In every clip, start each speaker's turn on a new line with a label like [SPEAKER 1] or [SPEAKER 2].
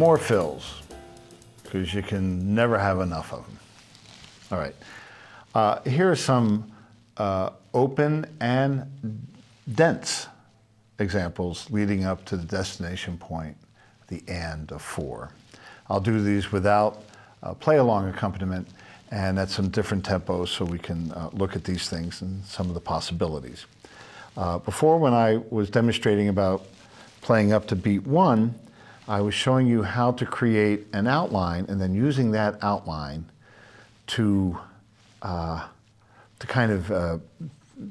[SPEAKER 1] more fills, because you can never have enough of them. All right, here are some open and dense examples leading up to the destination point, the and of 4. I'll do these without play-along accompaniment and at some different tempos so we can look at these things and some of the possibilities. Before, when I was demonstrating about playing up to beat 1, I was showing you how to create an outline and then using that outline to kind of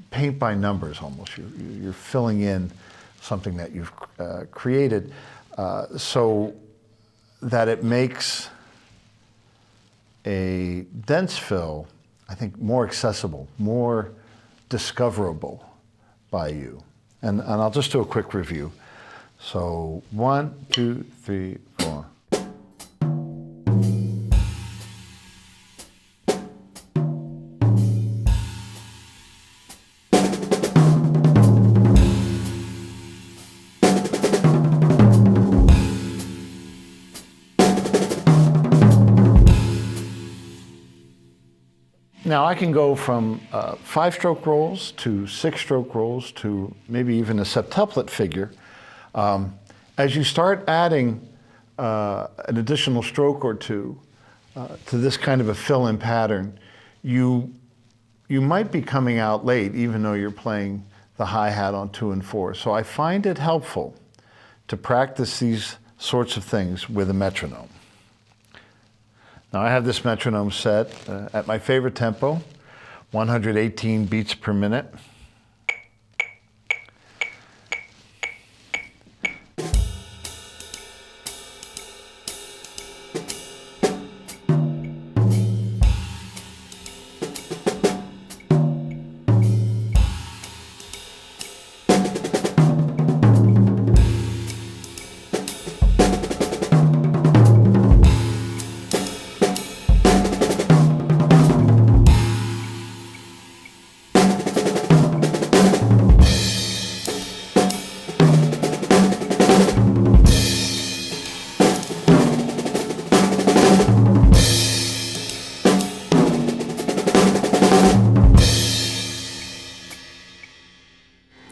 [SPEAKER 1] paint by numbers almost. You're filling in something that you've created so that it makes a dense fill, I think, more accessible, more discoverable by you. And I'll just do a quick review. So 1, 2, 3, 4. Now I can go from 5-stroke rolls to 6-stroke rolls to maybe even a septuplet figure. As you start adding an additional stroke or two to this kind of a fill-in pattern, you might be coming out late even though you're playing the hi-hat on 2 and 4. So I find it helpful to practice these sorts of things with a metronome. Now I have this metronome set at my favorite tempo, 118 beats per minute.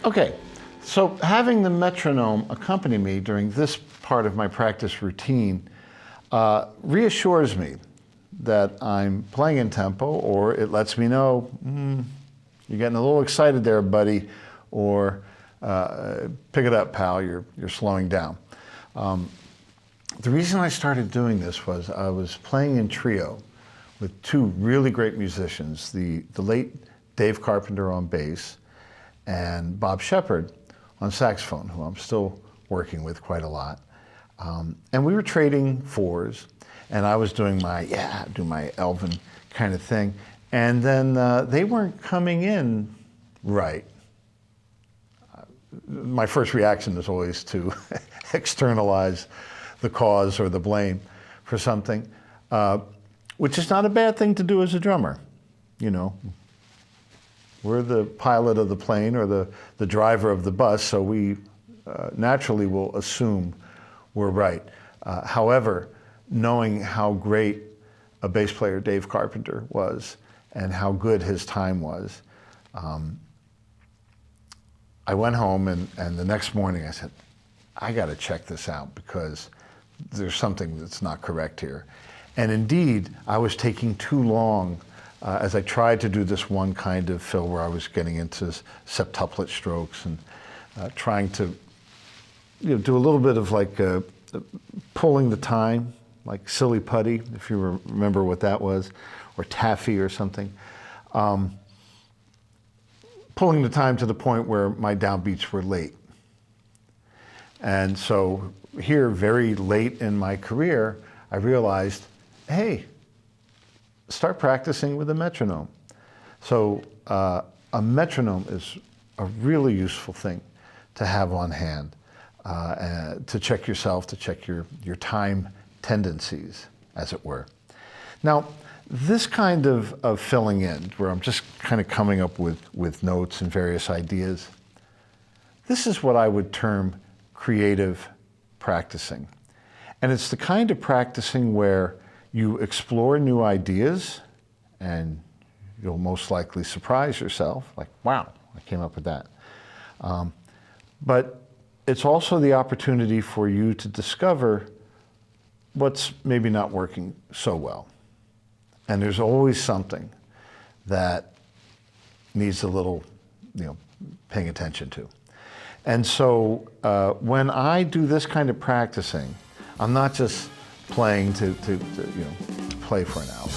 [SPEAKER 1] Okay, so having the metronome accompany me during this part of my practice routine reassures me that I'm playing in tempo, or it lets me know, you're getting a little excited there, buddy, or pick it up, pal, you're slowing down. The reason I started doing this was I was playing in trio with 2 really great musicians, the late Dave Carpenter on bass, and Bob Shepard on saxophone, who I'm still working with quite a lot. And we were trading 4s, and I was doing my Elvin kind of thing. And then they weren't coming in right. My first reaction is always to externalize the cause or the blame for something, which is not a bad thing to do as a drummer, you know. We're the pilot of the plane or the driver of the bus, so we naturally will assume we're right. However, knowing how great a bass player Dave Carpenter was and how good his time was, I went home and the next morning I said, I got to check this out because there's something that's not correct here. And indeed, I was taking too long as I tried to do this one kind of fill where I was getting into septuplet strokes and trying to do a little bit of like pulling the time, like silly putty, if you remember what that was, or taffy or something. Pulling the time to the point where my downbeats were late. And so here, very late in my career, I realized, hey, start practicing with a metronome. So a metronome is a really useful thing to have on hand, to check yourself, to check your time tendencies, as it were. Now, this kind of filling in, where I'm just kind of coming up with notes and various ideas, this is what I would term creative practicing. And it's the kind of practicing where you explore new ideas and you'll most likely surprise yourself, like, wow, I came up with that. But it's also the opportunity for you to discover what's maybe not working so well. And there's always something that needs a little, paying attention to. And so when I do this kind of practicing, I'm not just playing to play for an hour.